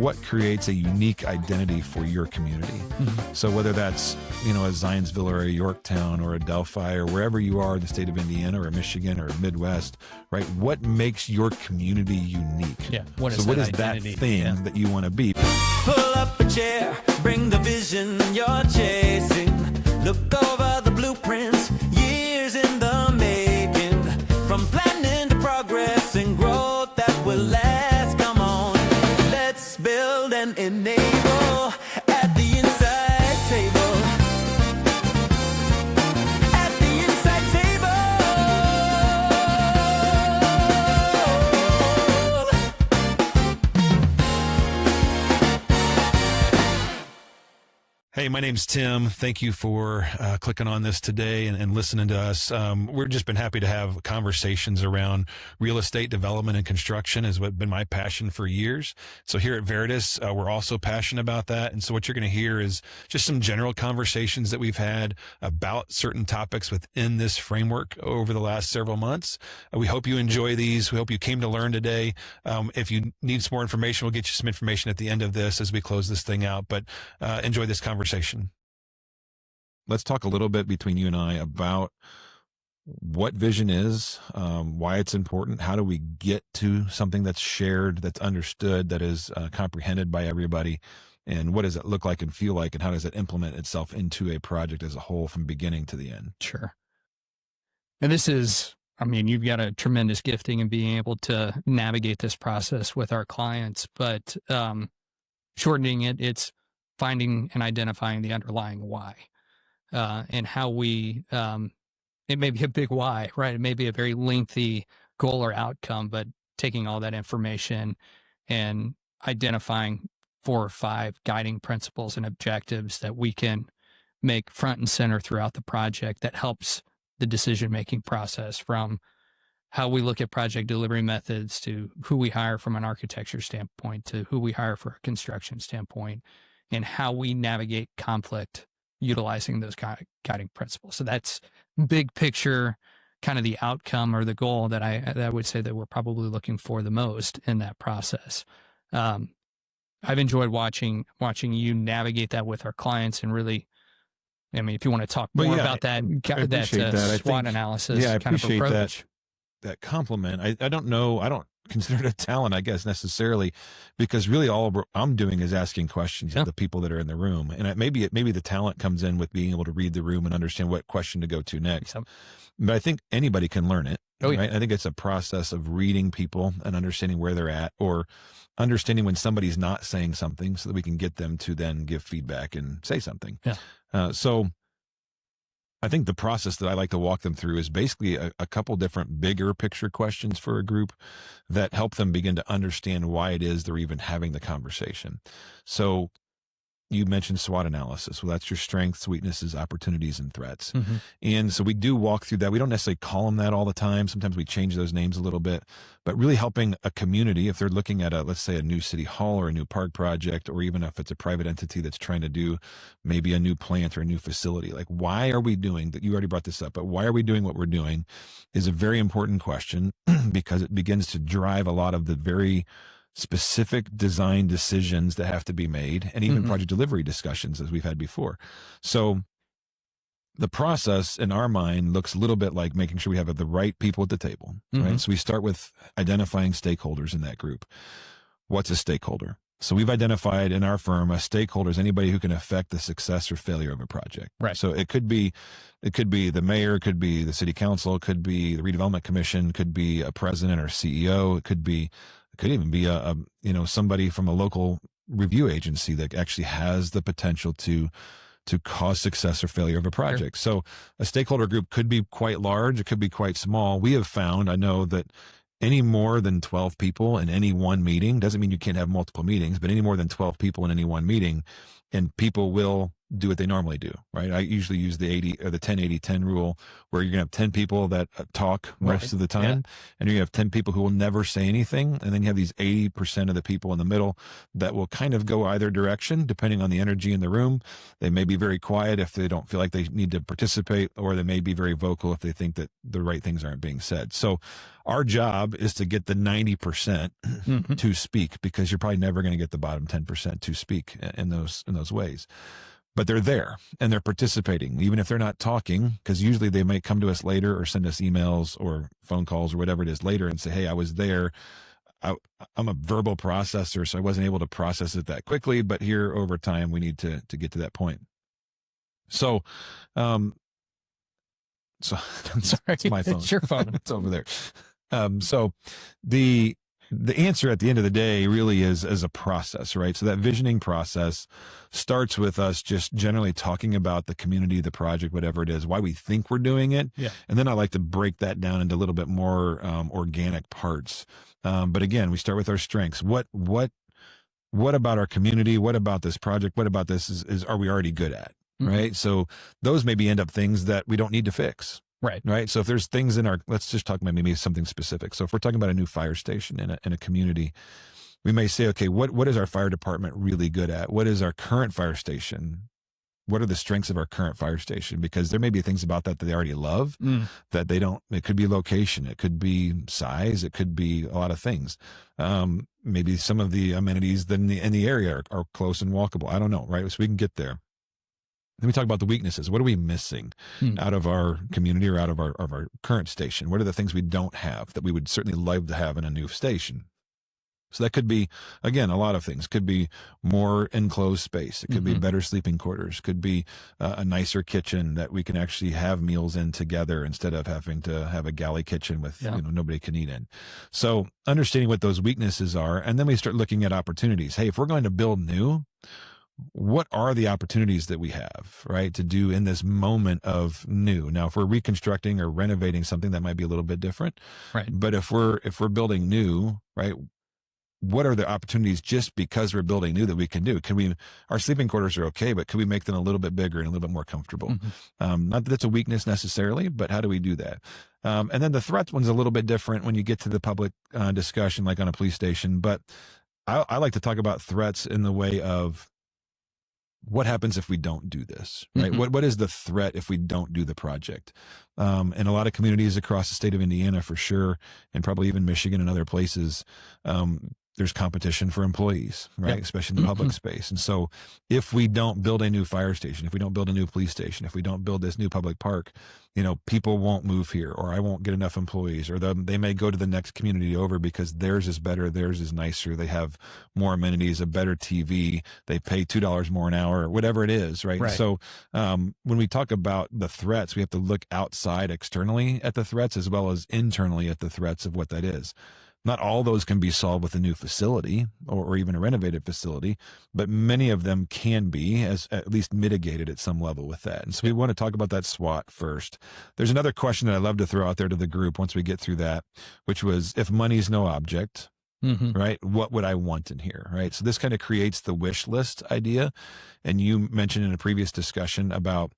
what creates a unique identity for your community. So whether that's, a Zionsville or a Yorktown or a Delphi or wherever you are in the state of Indiana or Michigan or Midwest, right? What makes your community unique? Yeah. What is that thing that you want to be? Pull up a chair, bring the vision you're chasing. Look over the blueprints, years in the making. From planning to progress and growth that will last. Come on, let's build and enable at the inside table. At the inside table. Hey, my name's Tim. Thank you for clicking on this today and listening to us. We've just been happy to have conversations around real estate development and construction has been my passion for years. So here at Veritas, we're also passionate about that. And so what you're going to hear is just some general conversations that we've had about certain topics within this framework over the last several months. We hope you enjoy these. We hope you came to learn today. If you need some more information, we'll get you some information at the end of this as we close this thing out. But enjoy this conversation. Let's talk a little bit between you and I about what vision is, why it's important, how do we get to something that's shared, that's understood, that is comprehended by everybody, and what does it look like and feel like, and how does it implement itself into a project as a whole from beginning to the end? Sure. And this is, you've got a tremendous gifting in being able to navigate this process with our clients, but shortening it, it's finding and identifying the underlying why, and how we, it may be a big why, right? It may be a very lengthy goal or outcome, but taking all that information and identifying 4 or 5 guiding principles and objectives that we can make front and center throughout the project that helps the decision-making process, from how we look at project delivery methods to who we hire from an architecture standpoint to who we hire for a construction standpoint, and how we navigate conflict utilizing those guiding principles. So that's big picture, kind of the outcome or the goal that I would say that we're probably looking for the most in that process. I've enjoyed watching you navigate that with our clients, and really, if you want to talk more about that SWOT analysis, I kind of appreciate approach. that compliment. I don't know. I don't consider it a talent, I guess, necessarily, because really all I'm doing is asking questions of the people that are in the room. And maybe the talent comes in with being able to read the room and understand what question to go to next. But I think anybody can learn it. Right? I think it's a process of reading people and understanding where they're at, or understanding when somebody's not saying something so that we can get them to then give feedback and say something. So I think the process that I like to walk them through is basically a couple different bigger picture questions for a group that help them begin to understand why it is they're even having the conversation. So you mentioned SWOT analysis. Well, that's your strengths, weaknesses, opportunities, and threats. And so we do walk through that. We don't necessarily call them that all the time. Sometimes we change those names a little bit, but really helping a community, if they're looking at let's say a new city hall or a new park project, or even if it's a private entity that's trying to do maybe a new plant or a new facility, like, why are we doing that? You already brought this up, but why are we doing what we're doing is a very important question because it begins to drive a lot of the very specific design decisions that have to be made, and even project delivery discussions, as we've had before. So the process in our mind looks a little bit like making sure we have the right people at the table, right? So we start with identifying stakeholders in that group. What's a stakeholder? So we've identified in our firm a stakeholder is anybody who can affect the success or failure of a project. Right. So it could be the mayor, it could be the city council, it could be the redevelopment commission, it could be a president or CEO, it could even be a somebody from a local review agency that actually has the potential to cause success or failure of a project. So a stakeholder group could be quite large, it could be quite small. We have found, I know, that any more than 12 people in any one meeting, doesn't mean you can't have multiple meetings, but any more than 12 people in any one meeting, and people will do what they normally do, right? I usually use the 80 or the 10-80-10 rule, where you're gonna have 10 people that talk most of the time, and you have 10 people who will never say anything, and then you have these 80% of the people in the middle that will kind of go either direction depending on the energy in the room. They may be very quiet if they don't feel like they need to participate, or they may be very vocal if they think that the right things aren't being said. So our job is to get the 90% to speak, because you're probably never going to get the bottom 10% to speak in those ways. But they're there and they're participating, even if they're not talking, because usually they might come to us later or send us emails or phone calls or whatever it is later and say, hey, I was there. I'm a verbal processor, so I wasn't able to process it that quickly, but here over time, we need to get to that point. So, I'm sorry, it's my phone. It's your phone. It's over there. So the answer at the end of the day really is as a process, right? So that visioning process starts with us just generally talking about the community, the project, whatever it is, why we think we're doing it. Yeah. And then I like to break that down into a little bit more organic parts. But again, we start with our strengths. What about our community? What about this project? What about this is are we already good at? Right. So those maybe end up things that we don't need to fix. Right. So if there's things in let's just talk about maybe something specific. So if we're talking about a new fire station in a community, we may say, okay, what is our fire department really good at? What is our current fire station? What are the strengths of our current fire station? Because there may be things about that they already love that they don't. It could be location. It could be size. It could be a lot of things. Maybe some of the amenities in the area are close and walkable. I don't know. Right. So we can get there. Then we talk about the weaknesses. What are we missing out of our community or out of our current station? What are the things we don't have that we would certainly love to have in a new station? So that could be, again, a lot of things. Could be more enclosed space. It could be better sleeping quarters. Could be a nicer kitchen that we can actually have meals in together instead of having to have a galley kitchen with nobody can eat in. So understanding what those weaknesses are, and then we start looking at opportunities. Hey, if we're going to build new, what are the opportunities that we have, right, to do in this moment of new? Now, if we're reconstructing or renovating something, that might be a little bit different. Right. But if we're building new, right, what are the opportunities just because we're building new that we can do? Our sleeping quarters are okay, but could we make them a little bit bigger and a little bit more comfortable? Not that that's a weakness necessarily, but how do we do that? And then the threats one's a little bit different when you get to the public discussion, like on a police station. But I like to talk about threats in the way of, what happens if we don't do this, right? What is the threat if we don't do the project? In a lot of communities across the state of Indiana, for sure, and probably even Michigan and other places, there's competition for employees, right? Especially in the public space. And so if we don't build a new fire station, if we don't build a new police station, if we don't build this new public park, people won't move here, or I won't get enough employees, or they may go to the next community over because theirs is better, theirs is nicer, they have more amenities, a better TV, they pay $2 more an hour, or whatever it is, right? So when we talk about the threats, we have to look outside externally at the threats as well as internally at the threats of what that is. Not all those can be solved with a new facility or even a renovated facility, but many of them can be at least mitigated at some level with that. And so we want to talk about that SWOT first. There's another question that I love to throw out there to the group once we get through that, which was, if money is no object, right, what would I want in here, right? So this kind of creates the wish list idea. And you mentioned in a previous discussion about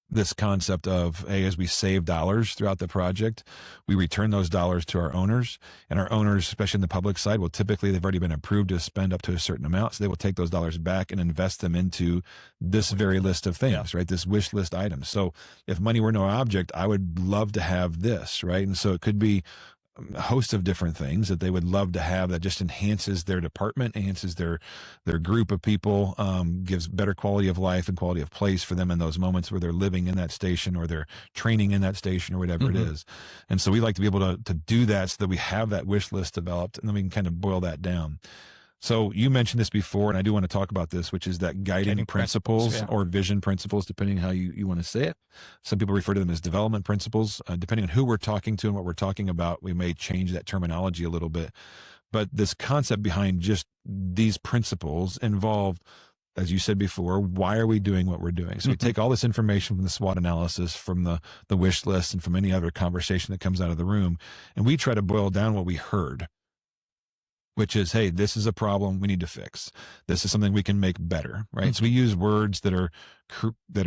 this concept of, hey, as we save dollars throughout the project, we return those dollars to our owners, and our owners, especially in the public side, will typically, they've already been approved to spend up to a certain amount. So they will take those dollars back and invest them into this very list of things, right? This wish list item. So if money were no object, I would love to have this, right? And so it could be a host of different things that they would love to have that just enhances their department, enhances their group of people, gives better quality of life and quality of place for them in those moments where they're living in that station or they're training in that station or whatever it is. And so we like to be able to do that so that we have that wish list developed, and then we can kind of boil that down. So you mentioned this before, and I do want to talk about this, which is that guiding principles or vision principles, depending how you want to say it. Some people refer to them as development principles. Depending on who we're talking to and what we're talking about, we may change that terminology a little bit. But this concept behind just these principles involve, as you said before, why are we doing what we're doing? So we take all this information from the SWOT analysis, from the wish list, and from any other conversation that comes out of the room, and we try to boil down what we heard. which is, hey, this is a problem we need to fix. This is something we can make better, right? So we use words that are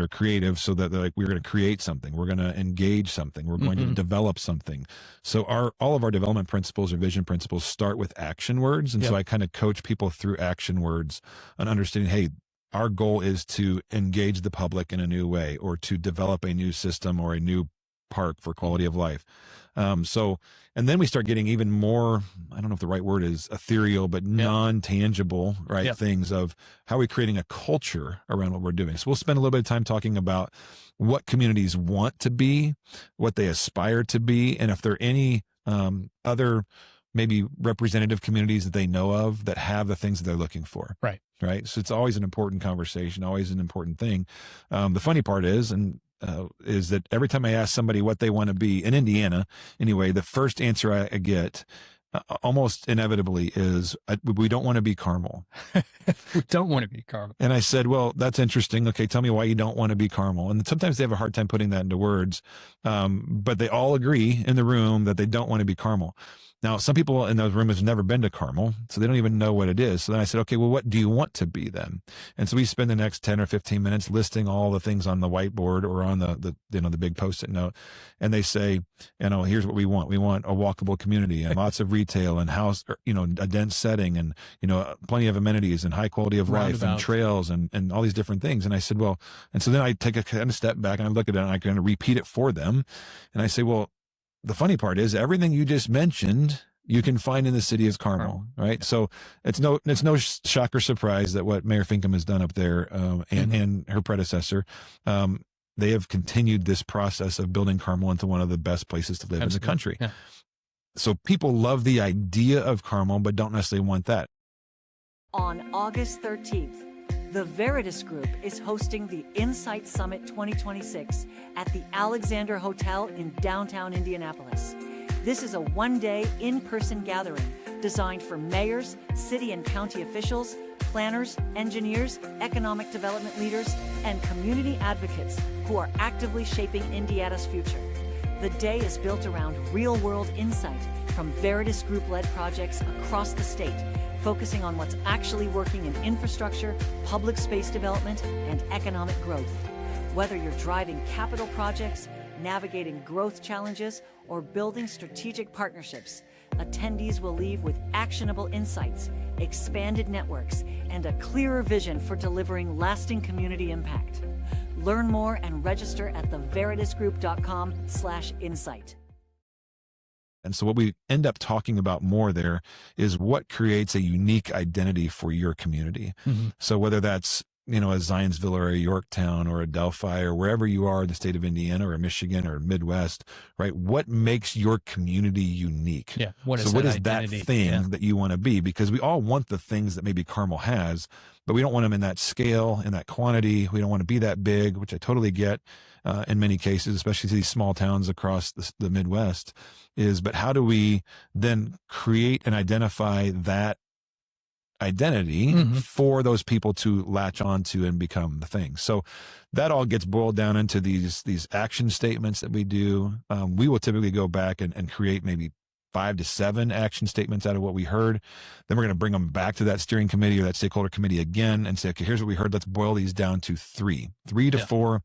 creative, so that like we're going to create something, we're going to engage something, we're going to develop something. So all of our development principles or vision principles start with action words, and so I kind of coach people through action words and understanding, hey, our goal is to engage the public in a new way, or to develop a new system or a new park for quality of life. And then we start getting even more, I don't know if the right word is ethereal, but non-tangible, right? Things of how are we creating a culture around what we're doing. So we'll spend a little bit of time talking about what communities want to be, what they aspire to be, and if there are any other maybe representative communities that they know of that have the things that they're looking for. Right. So it's always an important conversation, always an important thing. The funny part is that every time I ask somebody what they want to be in Indiana, anyway, the first answer I get almost inevitably is, we don't want to be Carmel. We don't want to be Carmel. And I said, well, that's interesting. Okay, tell me why you don't want to be Carmel. And sometimes they have a hard time putting that into words, but they all agree in the room that they don't want to be Carmel. Now, some people in those rooms have never been to Carmel, so they don't even know what it is. So then I said, okay, well, what do you want to be then? And so we spend the next 10 or 15 minutes listing all the things on the whiteboard or on the big Post-it note. And they say, here's what we want. We want a walkable community and lots of retail and house, a dense setting and, plenty of amenities and high quality of life and trails and all these different things. And I said, well, and so then I take a kind of step back and I look at it and I kind of repeat it for them. And I say, well, the funny part is everything you just mentioned, you can find in the city of Carmel, right? So it's no shock or surprise that what Mayor Finkham has done up there and her predecessor, they have continued this process of building Carmel into one of the best places to live in the country. Yeah. So people love the idea of Carmel, but don't necessarily want that. On August 13th, the Veritas Group is hosting the Insight Summit 2026 at the Alexander Hotel in downtown Indianapolis. This is a one-day in-person gathering designed for mayors, city and county officials, planners, engineers, economic development leaders, and community advocates who are actively shaping Indiana's future. The day is built around real-world insight from Veritas Group-led projects across the state, focusing on what's actually working in infrastructure, public space development, and economic growth. Whether you're driving capital projects, navigating growth challenges, or building strategic partnerships, attendees will leave with actionable insights, expanded networks, and a clearer vision for delivering lasting community impact. Learn more and register at theveritasgroup.com/insight. And so what we end up talking about more there is what creates a unique identity for your community. So whether that's, a Zionsville or a Yorktown or a Delphi or wherever you are in the state of Indiana or Michigan or Midwest, right? What makes your community unique? Yeah. What is that thing that you want to be? Because we all want the things that maybe Carmel has, but we don't want them in that scale, in that quantity. We don't want to be that big, which I totally get in many cases, especially these small towns across the Midwest. But how do we then create and identify that identity for those people to latch onto and become the thing? So that all gets boiled down into these action statements that we do. We will typically go back and create maybe 5 to 7 action statements out of what we heard. Then we're going to bring them back to that steering committee or that stakeholder committee again and say, okay, here's what we heard. Let's boil these down to 3 to 4.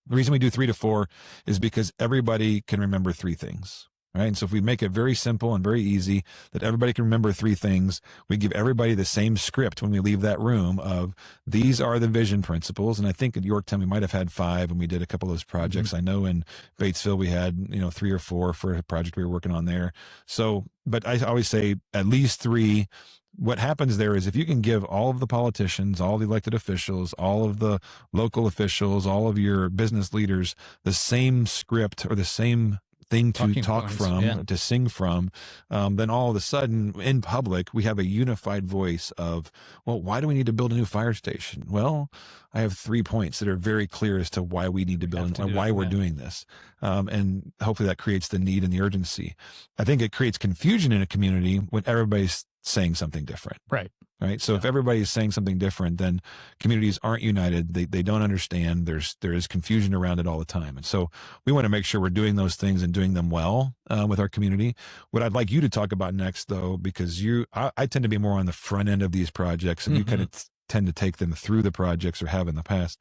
The reason we do 3 to 4 is because everybody can remember 3 things. Right. And so if we make it very simple and very easy that everybody can remember 3 things, we give everybody the same script when we leave that room of these are the vision principles. And I think at Yorktown, we might have had 5 when we did a couple of those projects. I know in Batesville, we had, 3 or 4 for a project we were working on there. So, but I always say at least 3. What happens there is if you can give all of the politicians, all the elected officials, all of the local officials, all of your business leaders, the same script or the same thing to talk from, to sing from, then all of a sudden in public, we have a unified voice of, well, why do we need to build a new fire station? Well, I have 3 points that are very clear as to why we need to build and why we're doing this. And hopefully that creates the need and the urgency. I think it creates confusion in a community when everybody's saying something different. Right. Right. So if everybody is saying something different, then communities aren't united. They don't understand. There is confusion around it all the time. And so we want to make sure we're doing those things and doing them well with our community. What I'd like you to talk about next, though, because I tend to be more on the front end of these projects, and you kind of tend to take them through the projects or have in the past.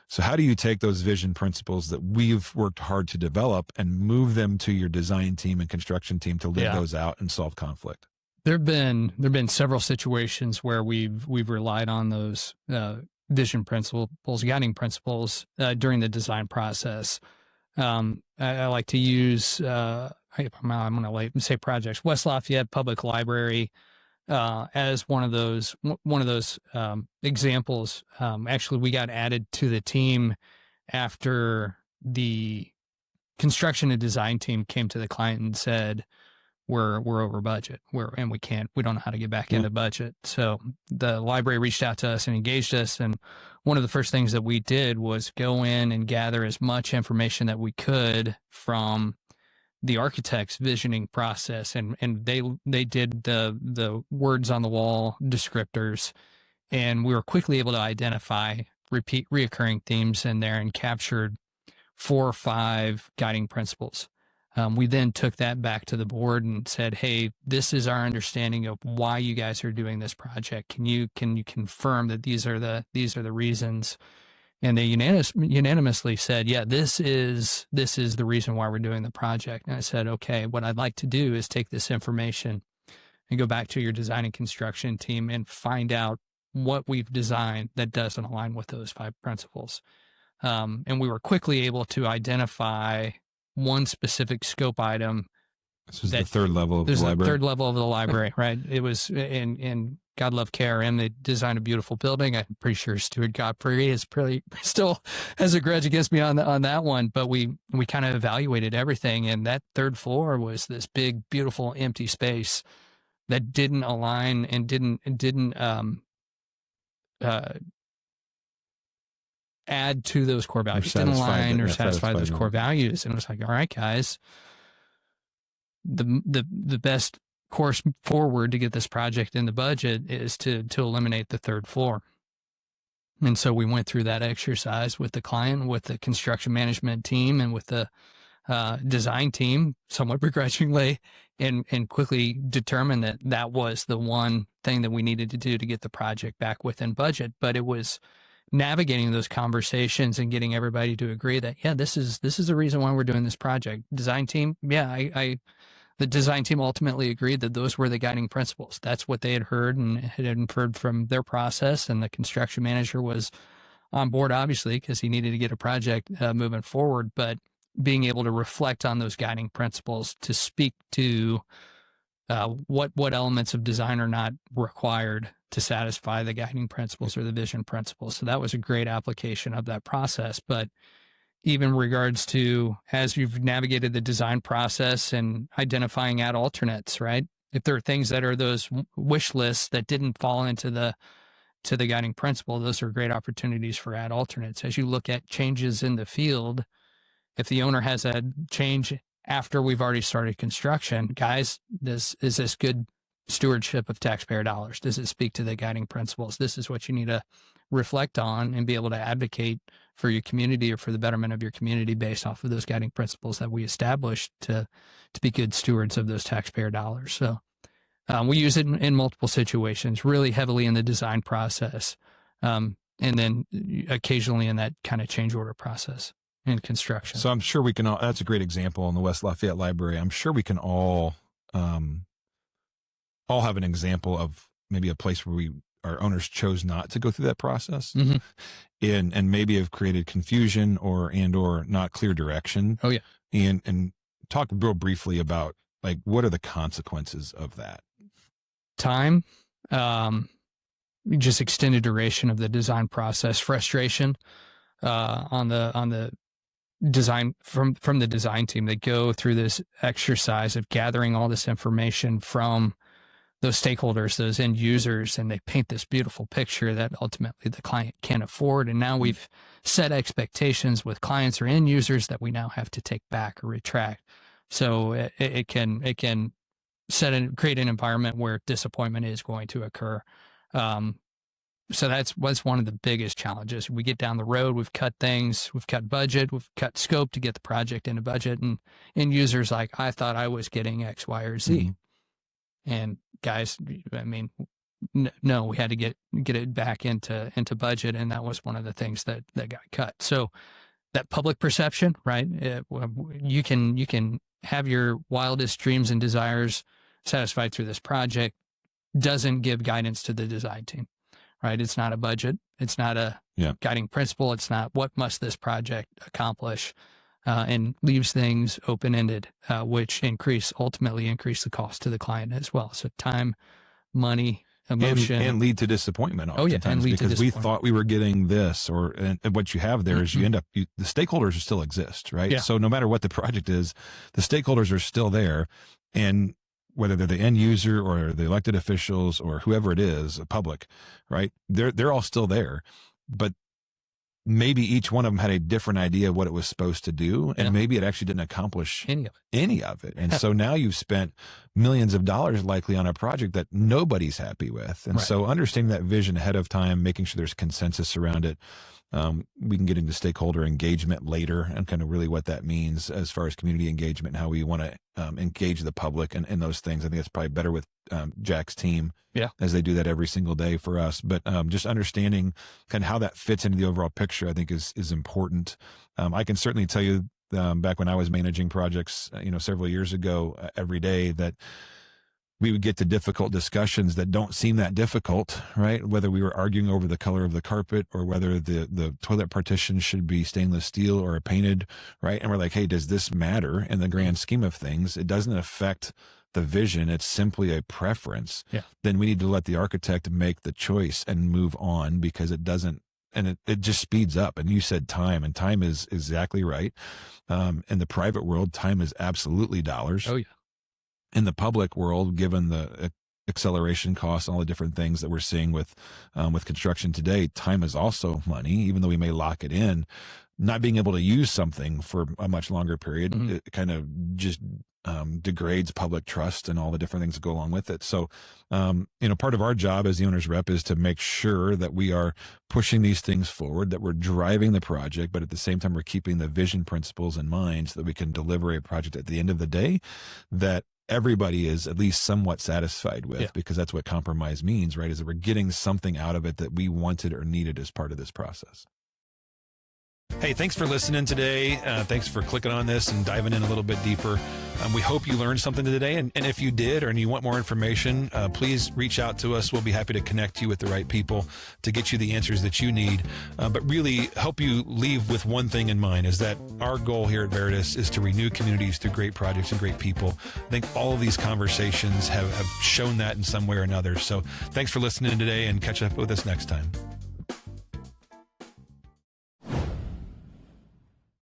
So how do you take those vision principles that we've worked hard to develop and move them to your design team and construction team to live those out and solve conflict? There've been several situations where we've relied on those vision principles, guiding principles during the design process. I like to use I'm going to say projects. West Lafayette Public Library as one of those examples. Actually, we got added to the team after the construction and design team came to the client and said, we're over budget. We don't know how to get back into budget. So the library reached out to us and engaged us. And one of the first things that we did was go in and gather as much information that we could from the architect's visioning process. And they did the words on the wall descriptors. And we were quickly able to identify reoccurring themes in there and captured 4 or 5 guiding principles. We then took that back to the board and said, hey, this is our understanding of why you guys are doing this project. Can you confirm that these are the reasons? And they unanimously said, yeah, this is the reason why we're doing the project. And I said, okay, what I'd like to do is take this information and go back to your design and construction team and find out what we've designed that doesn't align with those 5 principles. And we were quickly able to identify one specific scope item. This was the third level of the library. The third level of the library, right? It was in God love KRM. They designed a beautiful building. I'm pretty sure Stuart Godfrey is still has a grudge against me on that one. But we kind of evaluated everything, and that third floor was this big, beautiful, empty space that didn't align and didn't add to those core values, didn't align or satisfy those core values. And it was like, all right, guys, the best course forward to get this project in the budget is to eliminate the third floor. And so we went through that exercise with the client, with the construction management team, and with the design team, somewhat begrudgingly, and quickly determined that that was the one thing that we needed to do to get the project back within budget. But it was navigating those conversations and getting everybody to agree that, yeah, this is the reason why we're doing this project. Design team, the design team ultimately agreed that those were the guiding principles. That's what they had heard and had inferred from their process. And the construction manager was on board, obviously, because he needed to get a project moving forward. But being able to reflect on those guiding principles to speak to what elements of design are not required to satisfy the guiding principles or the vision principles. So that was a great application of that process. But even in regards to, as you've navigated the design process and identifying ad alternates, right? If there are things that are those wish lists that didn't fall into the guiding principle, those are great opportunities for ad alternates. As you look at changes in the field, if the owner has a change after we've already started construction, guys, is this good stewardship of taxpayer dollars? Does it speak to the guiding principles? This is what you need to reflect on and be able to advocate for your community or for the betterment of your community based off of those guiding principles that we established to be good stewards of those taxpayer dollars. So we use it in multiple situations, really heavily in the design process, and then occasionally in that kind of change order process in construction. So I'm sure we can all, that's a great example in the West Lafayette Library. I'm sure we can all have an example of maybe a place where our owners chose not to go through that process, and maybe have created confusion or not clear direction. Oh yeah. And talk real briefly about, like, what are the consequences of that? Time, just extended duration of the design process, frustration on the design from the design team. They go through this exercise of gathering all this information from those stakeholders, those end users, and they paint this beautiful picture that ultimately the client can't afford. And now we've set expectations with clients or end users that we now have to take back or retract. So it can create an environment where disappointment is going to occur. So that's one of the biggest challenges. We get down the road, we've cut things, we've cut budget, we've cut scope to get the project into budget, and end users like, I thought I was getting X, Y, or Z. And guys, I mean, no, we had to get it back into budget, and that was one of the things that got cut. So that public perception, right? You can have your wildest dreams and desires satisfied through this project, doesn't give guidance to the design team. Right. It's not a budget. It's not a guiding principle. It's not what must this project accomplish, and leaves things open-ended, which ultimately increase the cost to the client as well. So time, money, emotion. And lead to disappointment oftentimes, because we thought we were getting this, and what you have there is you end up, the stakeholders still exist, right? Yeah. So no matter what the project is, the stakeholders are still there, and whether they're the end user or the elected officials or whoever it is, the public, right? They're all still there, but maybe each one of them had a different idea of what it was supposed to do, and maybe it actually didn't accomplish any of it. And so now you've spent millions of dollars likely on a project that nobody's happy with. And so understanding that vision ahead of time, making sure there's consensus around it. We can get into stakeholder engagement later and kind of really what that means as far as community engagement and how we want to engage the public and those things. I think it's probably better with Jack's team as they do that every single day for us. But just understanding kind of how that fits into the overall picture, I think is important. I can certainly tell you back when I was managing projects, several years ago, every day, that we would get to difficult discussions that don't seem that difficult, right? Whether we were arguing over the color of the carpet or whether the toilet partition should be stainless steel or painted, right? And we're like, hey, does this matter in the grand scheme of things? It doesn't affect the vision. It's simply a preference. Then we need to let the architect make the choice and move on, because it doesn't, and it just speeds up. And you said time, and time is exactly right. In the private world, time is absolutely dollars. Oh, yeah. In the public world, given the acceleration costs and all the different things that we're seeing with construction today, time is also money. Even though we may lock it in, not being able to use something for a much longer period, it kind of just degrades public trust and all the different things that go along with it. So, part of our job as the owner's rep is to make sure that we are pushing these things forward, that we're driving the project, but at the same time, we're keeping the vision principles in mind so that we can deliver a project at the end of the day that everybody is at least somewhat satisfied with, because that's what compromise means, right? Is that we're getting something out of it that we wanted or needed as part of this process. Hey, thanks for listening today. Thanks for clicking on this and diving in a little bit deeper. We hope you learned something today. And if you did, or you want more information, please reach out to us. We'll be happy to connect you with the right people to get you the answers that you need. But really help you leave with one thing in mind, is that our goal here at Veritas is to renew communities through great projects and great people. I think all of these conversations have shown that in some way or another. So thanks for listening today, and catch up with us next time.